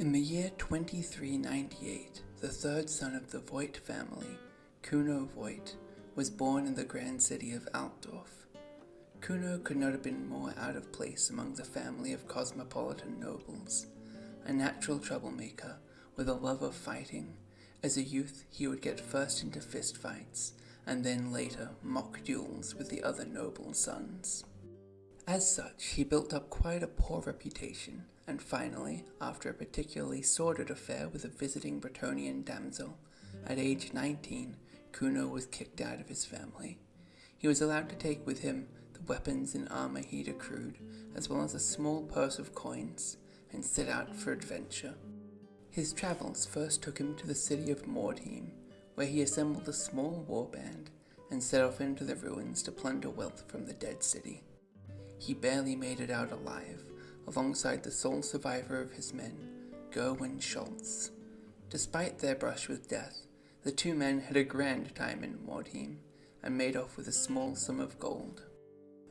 In the year 2398, the third son of the Voight family, Kuno Voight, was born in the grand city of Altdorf. Kuno could not have been more out of place among the family of cosmopolitan nobles. A natural troublemaker with a love of fighting, as a youth he would get first into fistfights, and then later mock duels with the other noble sons. As such, he built up quite a poor reputation, and finally, after a particularly sordid affair with a visiting Bretonnian damsel, at age 19, Kuno was kicked out of his family. He was allowed to take with him the weapons and armor he'd accrued, as well as a small purse of coins, and set out for adventure. His travels first took him to the city of Mordheim, where he assembled a small warband and set off into the ruins to plunder wealth from the dead city. He barely made it out alive, alongside the sole survivor of his men, Gerwin Schulze. Despite their brush with death, the two men had a grand time in Mordheim, and made off with a small sum of gold.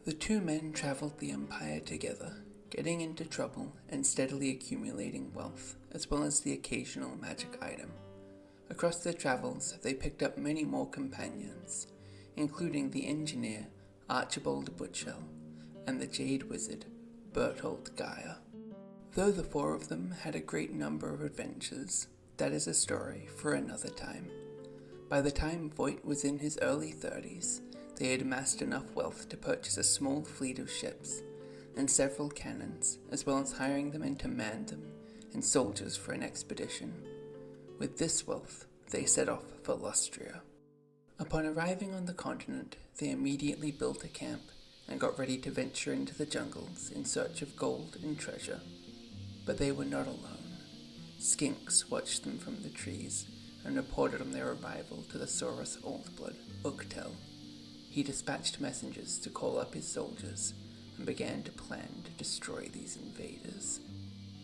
The two men traveled the Empire together, getting into trouble and steadily accumulating wealth, as well as the occasional magic item. Across their travels, they picked up many more companions, including the engineer Archibald Buchel and the jade wizard Berthold Geyer. Though the four of them had a great number of adventures, that is a story for another time. By the time Voight was in his early 30s, they had amassed enough wealth to purchase a small fleet of ships and several cannons, as well as hiring the men to man them and soldiers for an expedition. With this wealth, they set off for Lustria. Upon arriving on the continent, they immediately built a camp and got ready to venture into the jungles in search of gold and treasure. But they were not alone. Skinks watched them from the trees and reported on their arrival to the Saurus Oldblood, Uctel. He dispatched messengers to call up his soldiers and began to plan to destroy these invaders.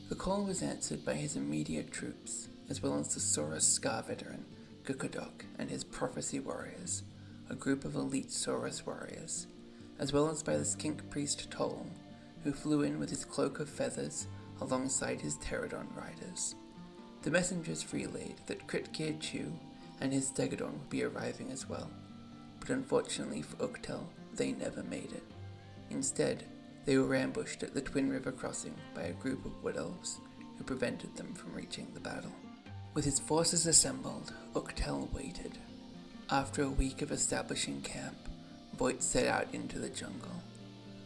The call was answered by his immediate troops, as well as the Saurus Scar veteran, Gukadok, and his Prophecy warriors, a group of elite Saurus warriors, as well as by the skink priest Toll, who flew in with his cloak of feathers alongside his pterodon riders. The messengers relayed that Critgear Chew and his stegodon would be arriving as well, but unfortunately for Uctel, they never made it. Instead, they were ambushed at the Twin River crossing by a group of wood elves who prevented them from reaching the battle. With his forces assembled, Uctel waited. After a week of establishing camp, Voight set out into the jungle.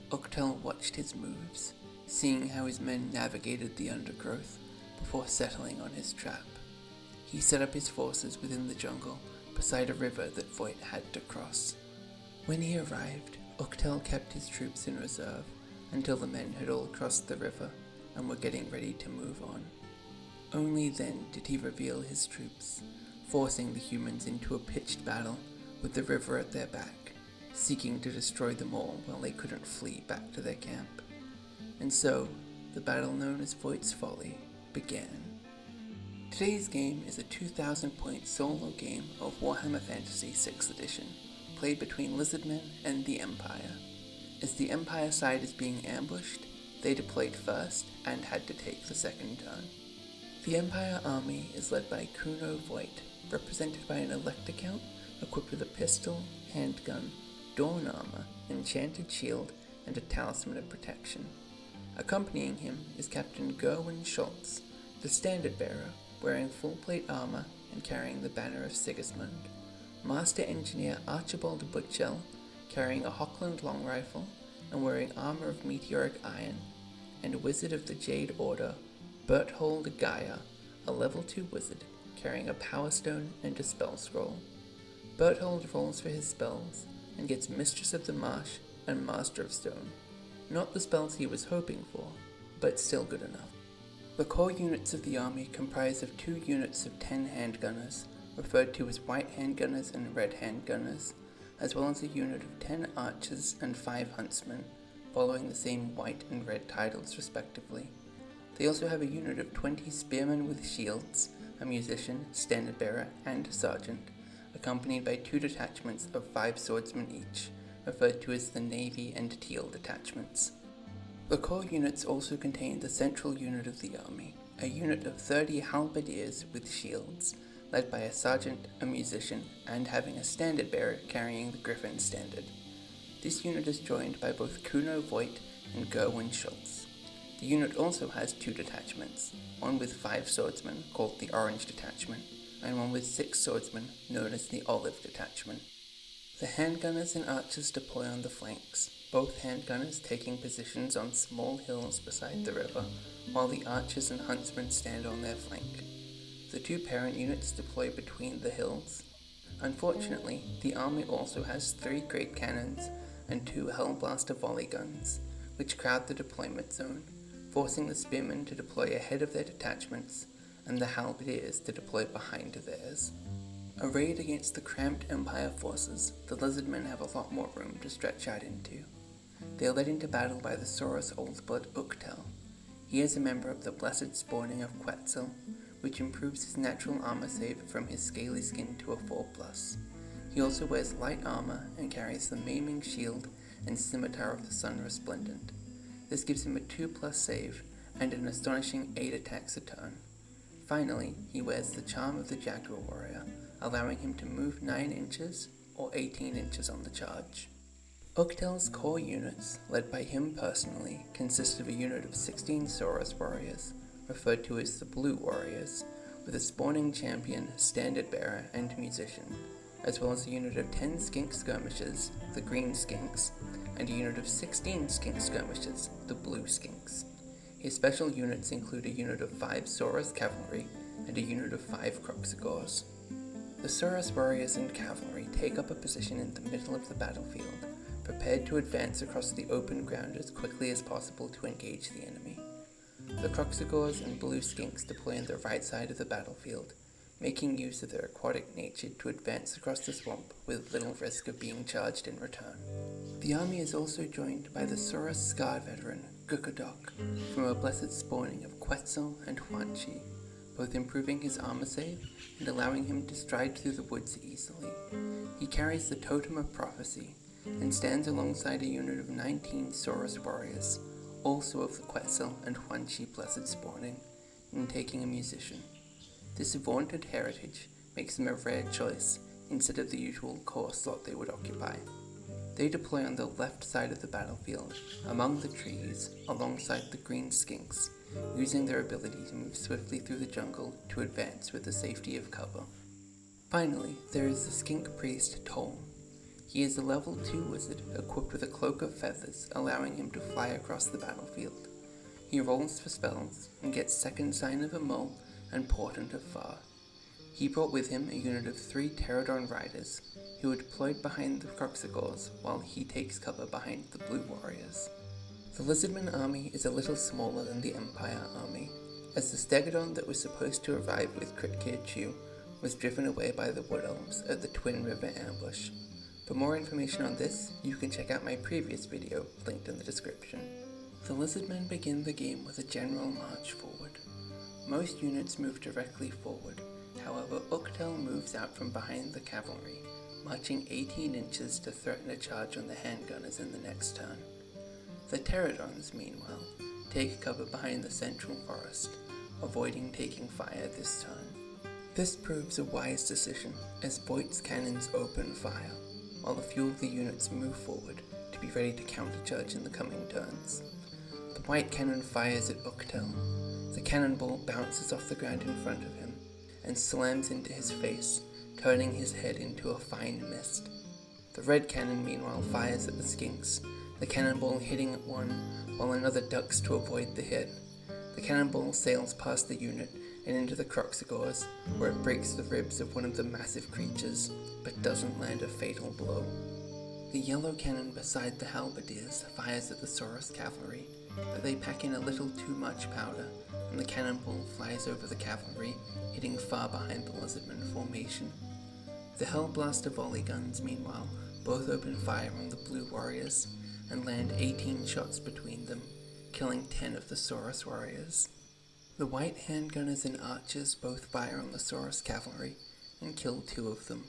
Uctel watched his moves, seeing how his men navigated the undergrowth before settling on his trap. He set up his forces within the jungle beside a river that Voight had to cross. When he arrived, Uctel kept his troops in reserve until the men had all crossed the river and were getting ready to move on. Only then did he reveal his troops, forcing the humans into a pitched battle with the river at their back, seeking to destroy them all while they couldn't flee back to their camp. And so, the battle known as Voight's Folly began. Today's game is a 2,000-point solo game of Warhammer Fantasy 6th edition, played between Lizardmen and the Empire. As the Empire side is being ambushed, they deployed first and had to take the second turn. The Empire army is led by Kuno Voight, represented by an Elector Count equipped with a pistol, handgun, Dawn armor, Enchanted Shield, and a Talisman of Protection. Accompanying him is Captain Gerwin Schulze, the standard bearer, wearing full-plate armor and carrying the banner of Sigismund. Master Engineer Archibald Buchel, carrying a Hochland long rifle and wearing armor of Meteoric iron, and Wizard of the Jade Order, Berthold Geyer, a level 2 wizard, carrying a Power Stone and Dispel Scroll. Berthold rolls for his spells, and gets Mistress of the Marsh and Master of Stone. Not the spells he was hoping for, but still good enough. The core units of the army comprise of 2 units of 10 handgunners, referred to as white handgunners and red handgunners, as well as a unit of 10 archers and 5 huntsmen, following the same white and red titles respectively. They also have a unit of 20 spearmen with shields, a musician, standard bearer, and sergeant, accompanied by 2 detachments of 5 swordsmen each, referred to as the Navy and Teal detachments. The core units also contain the central unit of the army, a unit of 30 halberdiers with shields, led by a sergeant, a musician, and having a standard bearer carrying the Griffin standard. This unit is joined by both Kuno Voight and Gerwin Schulze. The unit also has 2 detachments, one with 5 swordsmen called the Orange Detachment, and one with 6 swordsmen known as the Olive Detachment. The Handgunners and archers deploy on the flanks, both handgunners taking positions on small hills beside the river, while the archers and huntsmen stand on their flank. The 2 parent units deploy between the hills. Unfortunately, the army also has 3 great cannons and 2 Hellblaster volley guns, which crowd the deployment zone, forcing the Spearmen to deploy ahead of their detachments and the halberdiers to deploy behind theirs. Arrayed against the cramped Empire forces, the Lizardmen have a lot more room to stretch out into. They are led into battle by the Saurus Oldblood Uchtell. He is a member of the Blessed Spawning of Quetzal, which improves his natural armor save from his scaly skin to a 4+. He also wears light armor and carries the Maiming Shield and Scimitar of the Sun Resplendent. This gives him a 2+ save and an astonishing 8 attacks a turn. Finally, he wears the Charm of the Jaguar Warrior, allowing him to move 9 inches or 18 inches on the charge. Uchtell's core units, led by him personally, consist of a unit of 16 Saurus warriors, referred to as the Blue Warriors, with a spawning champion, standard bearer, and musician, as well as a unit of 10 skink skirmishers, the Green Skinks, and a unit of 16 skink skirmishers, the Blue Skinks. His special units include a unit of 5 Saurus cavalry and a unit of 5 Croxigors. The Saurus warriors and cavalry take up a position in the middle of the battlefield, prepared to advance across the open ground as quickly as possible to engage the enemy. The Croxigors and Blue Skinks deploy on the right side of the battlefield, making use of their aquatic nature to advance across the swamp with little risk of being charged in return. The army is also joined by the Saurus Scar veteran, Gukadok, from a blessed spawning of Quetzal and Huanchi, both improving his armor save and allowing him to stride through the woods easily. He carries the Totem of Prophecy and stands alongside a unit of 19 Saurus warriors, also of the Quetzal and Huanchi blessed spawning, and taking a musician. This vaunted heritage makes them a rare choice instead of the usual core slot they would occupy. They deploy on the left side of the battlefield, among the trees, alongside the Green Skinks, using their ability to move swiftly through the jungle to advance with the safety of cover. Finally, there is the Skink Priest Toll. He is a level 2 wizard equipped with a cloak of feathers, allowing him to fly across the battlefield. He rolls for spells and gets Second Sign of a Mole and Portent of Far. He brought with him a unit of 3 Pterodon riders, who are deployed behind the Croxigors while he takes cover behind the Blue Warriors. The Lizardmen army is a little smaller than the Empire army, as the Stegodon that was supposed to arrive with Kritkir Chew was driven away by the Wood Elves at the Twin River ambush. For more information on this, you can check out my previous video, linked in the description. The Lizardmen begin the game with a general march forward. Most units move directly forward, however Uchtell moves out from behind the cavalry, marching 18 inches to threaten a charge on the Handgunners in the next turn. The Pterodons, meanwhile, take cover behind the central forest, avoiding taking fire this turn. This proves a wise decision, as Voight's cannons open fire, while a few of the units move forward to be ready to countercharge in the coming turns. The white cannon fires at Uchtell. The cannonball bounces off the ground in front of him and slams into his face, turning his head into a fine mist. The red cannon meanwhile fires at the Skinks, the cannonball hitting at one while another ducks to avoid the hit. The cannonball sails past the unit and into the Croxigors, where it breaks the ribs of one of the massive creatures, but doesn't land a fatal blow. The yellow cannon beside the halberdiers fires at the Saurus cavalry, but they pack in a little too much powder, and the cannonball flies over the cavalry, hitting far behind the Lizardmen formation. The Hellblaster volley guns, meanwhile, both open fire on the Blue Warriors, and land 18 shots between them, killing 10 of the Saurus warriors. The white handgunners and archers both fire on the Saurus cavalry, and kill 2 of them,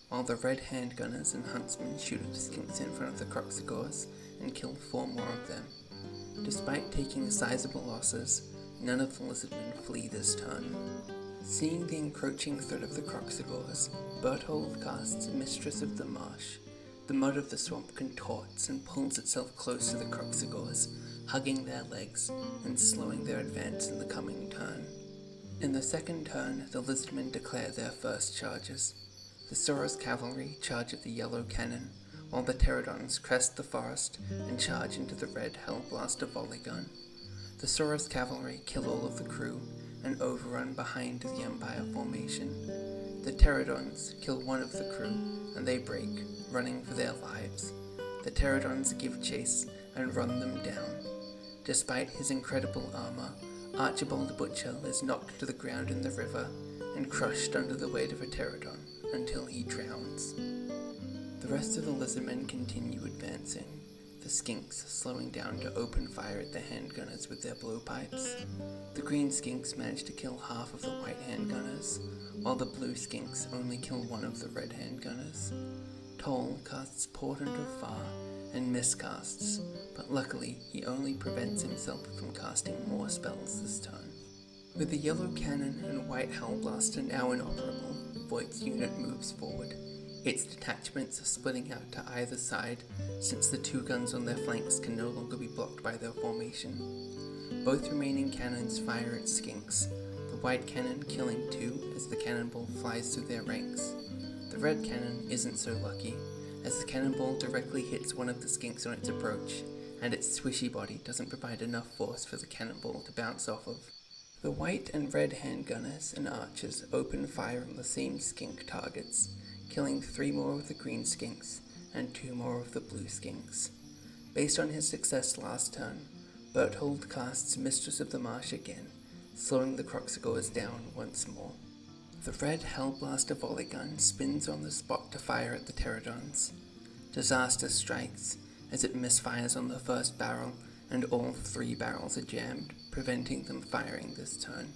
while the red handgunners and huntsmen shoot at the Skinks in front of the Croxigors, and kill 4 more of them. Despite taking sizable losses, none of the Lizardmen flee this turn. Seeing the encroaching threat of the Kroxigors, Berthold casts Mistress of the Marsh. The mud of the swamp contorts and pulls itself close to the Kroxigors, hugging their legs and slowing their advance in the coming turn. In the second turn, the Lizardmen declare their first charges. The Soros cavalry charge at the yellow cannon, while the Pterodons crest the forest and charge into the red Hellblaster volley gun. The Soros cavalry kill all of the crew and overrun behind the Empire formation. The Pterodons kill one of the crew and they break, running for their lives. The Pterodons give chase and run them down. Despite his incredible armor, Archibald Buchel is knocked to the ground in the river and crushed under the weight of a Pterodon until he drowns. The rest of the Lizardmen continue advancing, the skinks slowing down to open fire at the handgunners with their blowpipes. The green skinks manage to kill half of the white handgunners, while the blue skinks only kill one of the red handgunners. Toll casts Portent of Far and miscasts, but luckily he only prevents himself from casting more spells this turn. With the yellow cannon and white Hellblaster now inoperable, Voight's unit moves forward. Its detachments are splitting out to either side, since the two guns on their flanks can no longer be blocked by their formation. Both remaining cannons fire at skinks, the white cannon killing two as the cannonball flies through their ranks. The red cannon isn't so lucky, as the cannonball directly hits one of the skinks on its approach, and its swishy body doesn't provide enough force for the cannonball to bounce off of. The white and red handgunners and archers open fire on the same skink targets, killing 3 more of the green skinks and 2 more of the blue skinks. Based on his success last turn, Berthold casts Mistress of the Marsh again, slowing the Kroxigors down once more. The red Hellblaster volley gun spins on the spot to fire at the Pterodons. Disaster strikes, as it misfires on the first barrel, and all 3 barrels are jammed, preventing them firing this turn.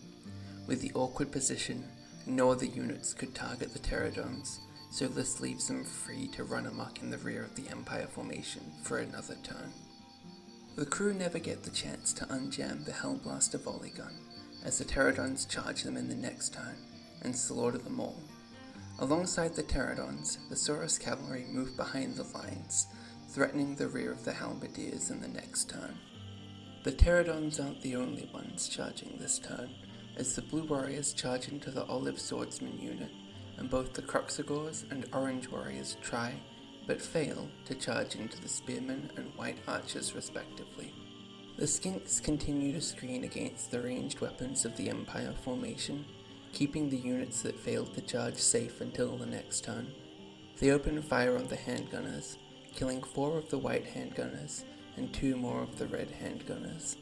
With the awkward position, no other units could target the Pterodons, so this leaves them free to run amok in the rear of the Empire formation for another turn. The crew never get the chance to unjam the Hellblaster volley gun, as the Pterodons charge them in the next turn and slaughter them all. Alongside the Pterodons, the Soros cavalry move behind the lines, threatening the rear of the Halberdiers in the next turn. The Pterodons aren't the only ones charging this turn, as the Blue Warriors charge into the Olive Swordsman unit, and both the Kroxigors and Orange Warriors try, but fail, to charge into the Spearmen and White Archers respectively. The Skinks continue to screen against the ranged weapons of the Empire formation, keeping the units that failed to charge safe until the next turn. They open fire on the handgunners, killing 4 of the white handgunners and 2 more of the red handgunners.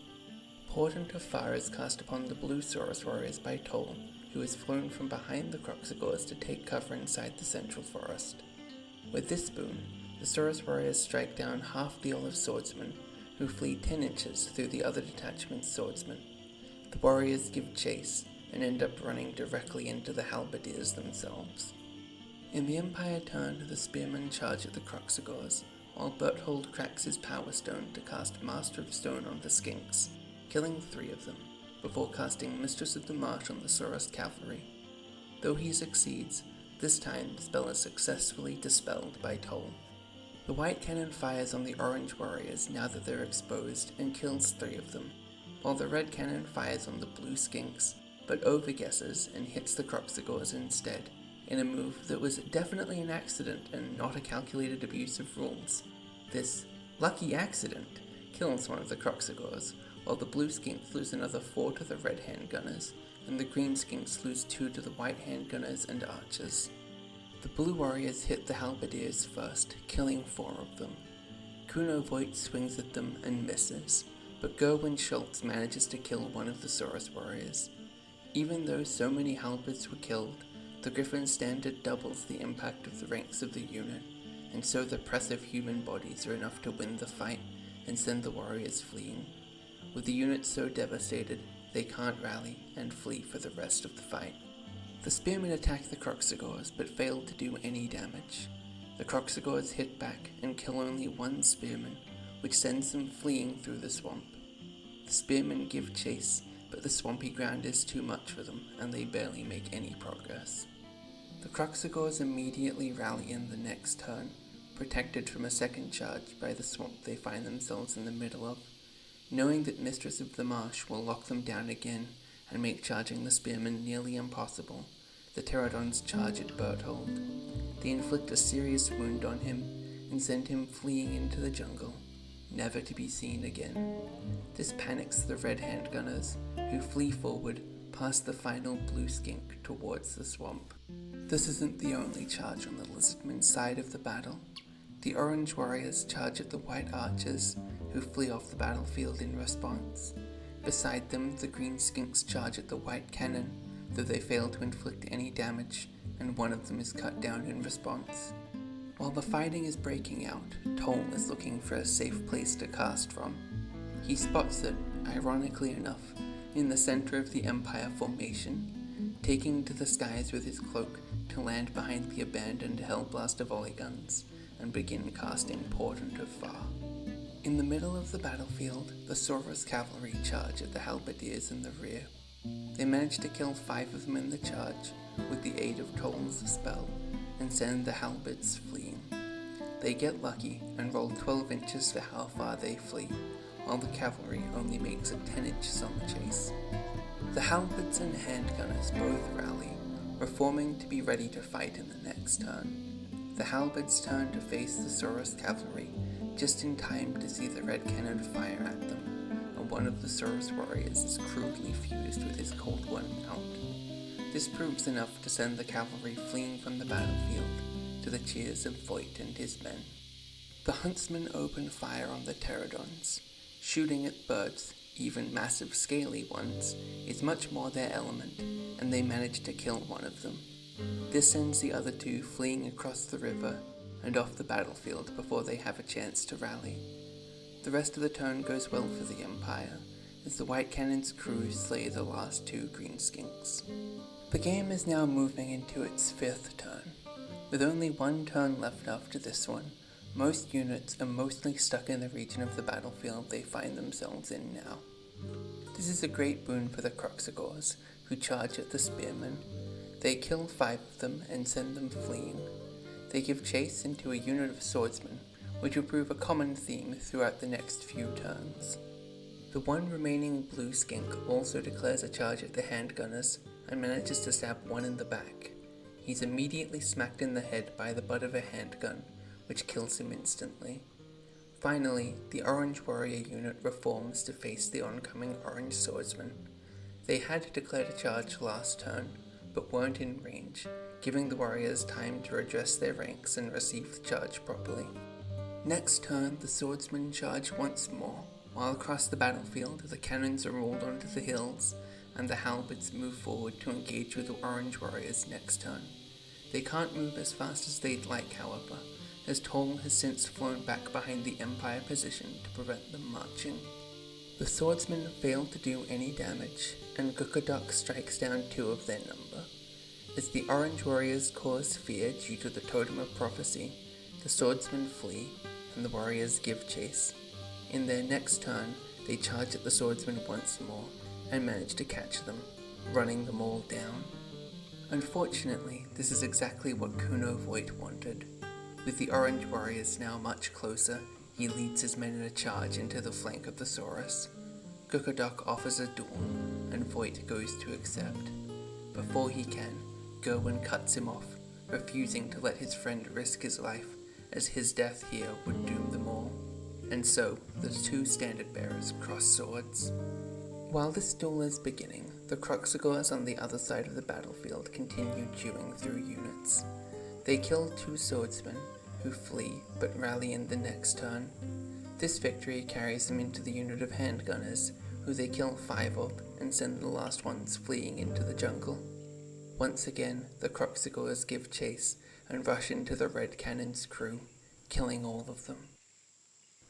Portent of Fire is cast upon the blue Soros warriors by Toll, who is flown from behind the Kroxigors to take cover inside the central forest. With this boon, the Soros warriors strike down half the Olive Swordsmen, who flee 10 inches through the other detachment's swordsmen. The warriors give chase, and end up running directly into the Halberdiers themselves. In the Empire turn, the Spearmen charge at the Kroxigors, while Berthold cracks his Power Stone to cast Master of Stone on the Skinks, killing 3 of them, before casting Mistress of the Marsh on the Soros cavalry. Though he succeeds, this time the spell is successfully dispelled by Toll. The white cannon fires on the orange warriors now that they're exposed and kills 3 of them, while the red cannon fires on the blue skinks, but overguesses and hits the Kroxigors instead, in a move that was definitely an accident and not a calculated abuse of rules. This lucky accident kills one of the Kroxigors, while the blue skinks lose another 4 to the red handgunners, and the green skinks lose 2 to the white handgunners and archers. The blue warriors hit the halberdiers first, killing 4 of them. Kuno Voight swings at them and misses, but Gerwin Schulze manages to kill one of the Soros warriors. Even though so many halberds were killed, the Griffin standard doubles the impact of the ranks of the unit, and so the press of human bodies are enough to win the fight and send the warriors fleeing. With the unit so devastated, they can't rally and flee for the rest of the fight. The Spearmen attack the Kroxigors, but fail to do any damage. The Kroxigors hit back and kill only 1 Spearman, which sends them fleeing through the swamp. The Spearmen give chase, but but the swampy ground is too much for them, and they barely make any progress. The Kroxigors immediately rally in the next turn, protected from a second charge by the swamp they find themselves in the middle of. Knowing that Mistress of the Marsh will lock them down again and make charging the Spearmen nearly impossible, the Pterodons charge at Berthold. They inflict a serious wound on him and send him fleeing into the jungle, never to be seen again. This panics the red handgunners, who flee forward past the final blue skink towards the swamp. This isn't the only charge on the Lizardmen side of the battle. The orange warriors charge at the white archers, who flee off the battlefield in response. Beside them, the green skinks charge at the white cannon, though they fail to inflict any damage, and one of them is cut down in response. While the fighting is breaking out, Toll is looking for a safe place to cast from. He spots it, ironically enough, in the center of the Empire formation, taking to the skies with his cloak to land behind the abandoned Hellblaster volley guns and begin casting Portent of Far. In the middle of the battlefield, the Saurus cavalry charge at the halberdiers in the rear. They manage to kill 5 of them in the charge with the aid of Toll's spell and send the halberds fleeing. They get lucky and roll 12 inches for how far they flee, while the cavalry only makes it 10 inches on the chase. The halberds and handgunners both rally, reforming to be ready to fight in the next turn. The halberds turn to face the Saurus cavalry, just in time to see the red cannon fire at them, and one of the Saurus warriors is crudely fused with his Cold One mount. This proves enough to send the cavalry fleeing from the battlefield, to the cheers of Voight and his men. The huntsmen open fire on the Pterodons. Shooting at birds, even massive scaly ones, is much more their element, and they manage to kill one of them. This sends the other 2 fleeing across the river and off the battlefield before they have a chance to rally. The rest of the turn goes well for the Empire, as the White Cannon's crew slay the last 2 green skinks. The game is now moving into its 5th turn. With only 1 turn left after this one, most units are mostly stuck in the region of the battlefield they find themselves in now. This is a great boon for the Kroxigors, who charge at the Spearmen. They kill 5 of them and send them fleeing. They give chase into a unit of swordsmen, which will prove a common theme throughout the next few turns. The one remaining blue skink also declares a charge at the handgunners and manages to stab one in the back. He's immediately smacked in the head by the butt of a handgun, which kills him instantly. Finally, the orange warrior unit reforms to face the oncoming orange swordsmen. They had declared a charge last turn, but weren't in range, giving the warriors time to redress their ranks and receive the charge properly. Next turn, the swordsmen charge once more, while across the battlefield the cannons are rolled onto the hills, and the halberds move forward to engage with the orange warriors next turn. They can't move as fast as they'd like, however, as Toll has since flown back behind the Empire position to prevent them marching. The swordsmen fail to do any damage, and Gukadok strikes down 2 of their number. As the orange warriors cause fear due to the Totem of Prophecy, the swordsmen flee, and the warriors give chase. In their next turn, they charge at the swordsmen once more, and manage to catch them, running them all down. Unfortunately, this is exactly what Kuno Voight wanted. With the orange warriors now much closer, he leads his men in a charge into the flank of the Saurus. Gukadok offers a duel, and Voight goes to accept. Before he can, Gerwin cuts him off, refusing to let his friend risk his life, as his death here would doom them all. And so, the 2 standard bearers cross swords. While this duel is beginning, the Kroxigors on the other side of the battlefield continue chewing through units. They kill 2 swordsmen, who flee but rally in the next turn. This victory carries them into the unit of handgunners, who they kill 5 of and send the last ones fleeing into the jungle. Once again, the Kroxigors give chase and rush into the red cannon's crew, killing all of them.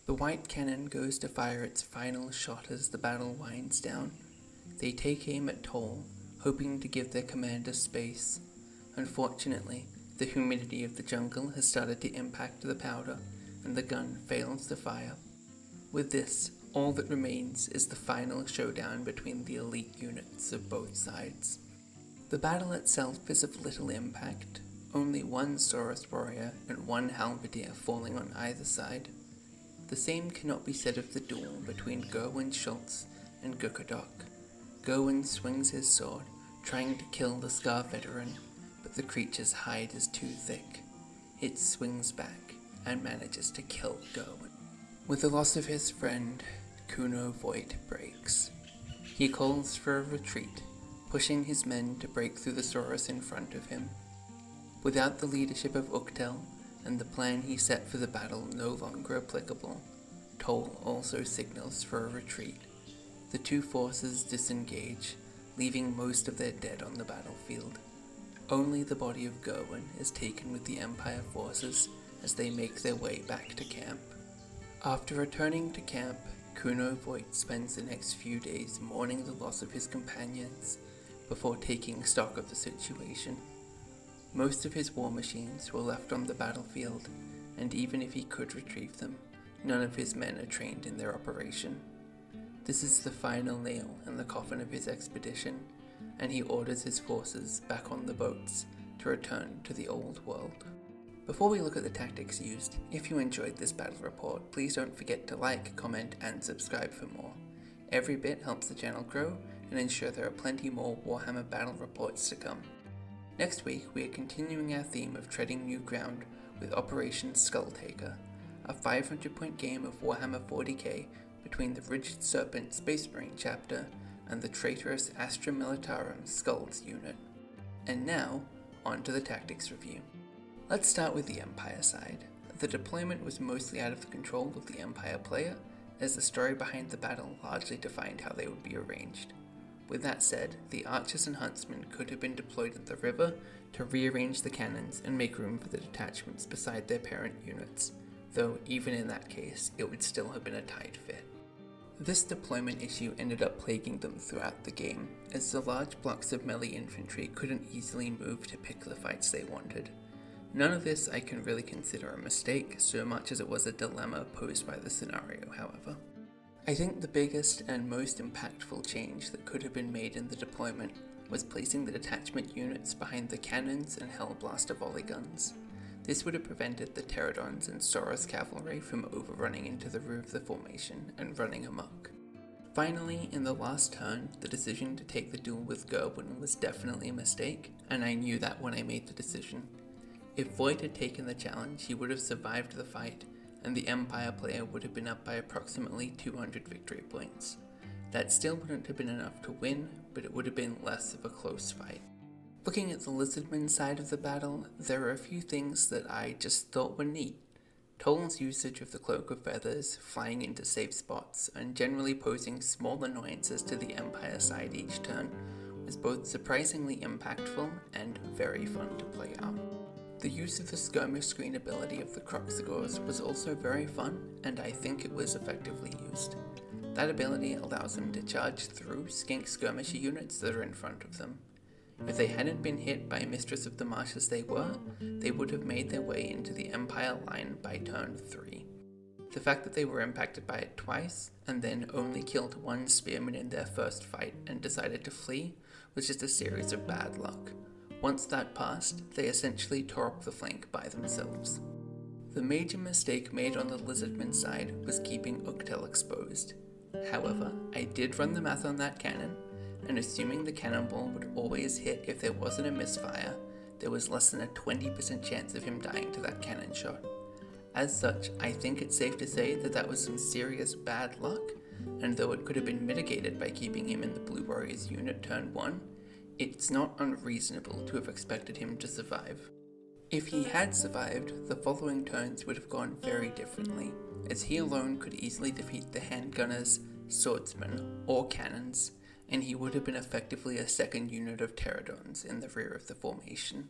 The white cannon goes to fire its final shot as the battle winds down. They take aim at Toll, hoping to give their commander space. Unfortunately, the humidity of the jungle has started to impact the powder, and the gun fails to fire. With this, All that remains is the final showdown between the elite units of both sides. The battle itself is of little impact, only one Saurus warrior and one halberdier falling on either side. The same cannot be said of the duel between Gerwin Schulze and Gukadok. Gerwin swings his sword, trying to kill the Scar veteran, but the creature's hide is too thick. It swings back and manages to kill Gerwin. With the loss of his friend, Kuno Voight breaks. He calls for a retreat, pushing his men to break through the Saurus in front of him. Without the leadership of Uchtell, and the plan he set for the battle no longer applicable, Toll also signals for a retreat. The two forces disengage, leaving most of their dead on the battlefield. Only the body of Gerwin is taken with the Empire forces as they make their way back to camp. After returning to camp, Kuno Voight spends the next few days mourning the loss of his companions before taking stock of the situation. Most of his war machines were left on the battlefield, and even if he could retrieve them, none of his men are trained in their operation. This is the final nail in the coffin of his expedition, and he orders his forces back on the boats to return to the old world. Before we look at the tactics used, if you enjoyed this battle report, please don't forget to like, comment, and subscribe for more. Every bit helps the channel grow and ensure there are plenty more Warhammer battle reports to come. Next week, we are continuing our theme of treading new ground with Operation Skulltaker, a 500-point game of Warhammer 40k between the Rigid Serpent Space Marine chapter and the traitorous Astra Militarum Skulls unit. And now, on to the tactics review. Let's start with the Empire side. The deployment was mostly out of the control of the Empire player, as the story behind the battle largely defined how they would be arranged. With that said, the archers and huntsmen could have been deployed in the river to rearrange the cannons and make room for the detachments beside their parent units, though even in that case, it would still have been a tight fit. This deployment issue ended up plaguing them throughout the game, as the large blocks of melee infantry couldn't easily move to pick the fights they wanted. None of this I can really consider a mistake, so much as it was a dilemma posed by the scenario, however. I think the biggest and most impactful change that could have been made in the deployment was placing the detachment units behind the cannons and Hellblaster volley guns. This would have prevented the Pterodons and Saurus cavalry from overrunning into the rear of the formation and running amok. Finally, in the last turn, the decision to take the duel with Gerwin was definitely a mistake, and I knew that when I made the decision. If Voight had taken the challenge, he would have survived the fight, and the Empire player would have been up by approximately 200 victory points. That still wouldn't have been enough to win, but it would have been less of a close fight. Looking at the Lizardmen side of the battle, there are a few things that I just thought were neat. Toll's usage of the Cloak of Feathers, flying into safe spots, and generally posing small annoyances to the Empire side each turn was both surprisingly impactful and very fun to play out. The use of the skirmish screen ability of the Croxagores was also very fun, and I think it was effectively used. That ability allows them to charge through skink skirmisher units that are in front of them. If they hadn't been hit by Mistress of the Marsh as they were, they would have made their way into the Empire line by turn 3. The fact that they were impacted by it twice, and then only killed one Spearman in their first fight and decided to flee, was just a series of bad luck. Once that passed, they essentially tore up the flank by themselves. The major mistake made on the Lizardmen side was keeping Uchtell exposed. However, I did run the math on that cannon, and assuming the cannonball would always hit if there wasn't a misfire, there was less than a 20% chance of him dying to that cannon shot. As such, I think it's safe to say that that was some serious bad luck, and though it could have been mitigated by keeping him in the Blue Warriors unit turn 1, it's not unreasonable to have expected him to survive. If he had survived, the following turns would have gone very differently, as he alone could easily defeat the Handgunners, Swordsmen, or Cannons, and he would have been effectively a second unit of Pterodons in the rear of the formation.